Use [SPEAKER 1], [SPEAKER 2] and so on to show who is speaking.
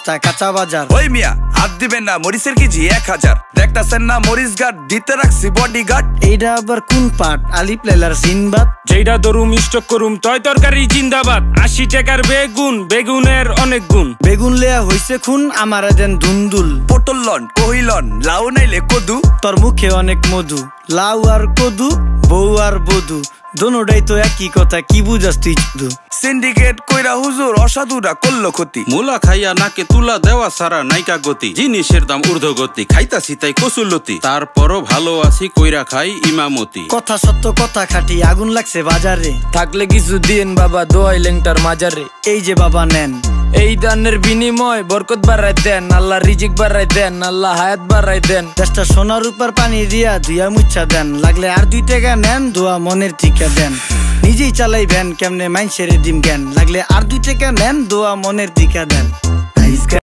[SPEAKER 1] 10টা কাঁচা বাজার।
[SPEAKER 2] ওই মিয়া হাত দিবেন না, মরিচের কেজি 1000। দেখতাছেন না মরিচ গার্ড দিতে রাখছি বডিগার্ড।
[SPEAKER 1] এইটা আবার কোন পাট? আলিফ লাইলার সিনবাদ।
[SPEAKER 3] যেইটা দরুম স্টক করুম তয় তরকারি জিন্দাবাদ। 80 টাকার বেগুন, বেগুনের অনেক গুণ।
[SPEAKER 1] বেগুন লেয়া হইছে খুন, আমারে দেন ধুন্দুল।
[SPEAKER 2] পটল লন, কহিলন, লাউ নাইলে কদু।
[SPEAKER 1] তোর মুখে অনেক মধু, লাউ আর কদু, বউ আর বধু, দোনোটাই তো একই কথা, কি বুঝাস তুই শুধু?
[SPEAKER 2] সিন্ডিকেট কইরা হুজুর অসাধুরা করলো ক্ষতি।
[SPEAKER 4] মুলা খাইয়া নাকে তুলা দেওয়া সারা নাইকা গতি। জিনিসের দাম ঊর্ধ্বগতি, খাইতাছি তাই কসুলতি। তারপরও ভালো আছি কইরা খাই ইমামতি।
[SPEAKER 1] কথা সত্য কথা খাঁটি, আগুন লাগছে বাজারে।
[SPEAKER 5] থাকলে কিছু দিন বাবা, দোয়াই লেংটার মাজারে।
[SPEAKER 1] এই যে বাবা নেন,
[SPEAKER 5] এই দানের বিনিময় বরকত বাড়াই দেন, আল্লাহ রিজিক বাড়াই দেন, আল্লাহ হায়াত বাড়াই দেন।
[SPEAKER 1] দেশটা সোনার উপর পানি দিয়া ধুইয়া মুচ্ছা দেন, লাগলে আর 2 টাকা নেন, দোয়া মনের ঠিকা দেন। নিজেই চালাই ভ্যান, কেমনে মাইনসেরে দিম জ্ঞান, লাগলে আর 2 টাকা নেন, দোয়া মনের ঠিকা দেন।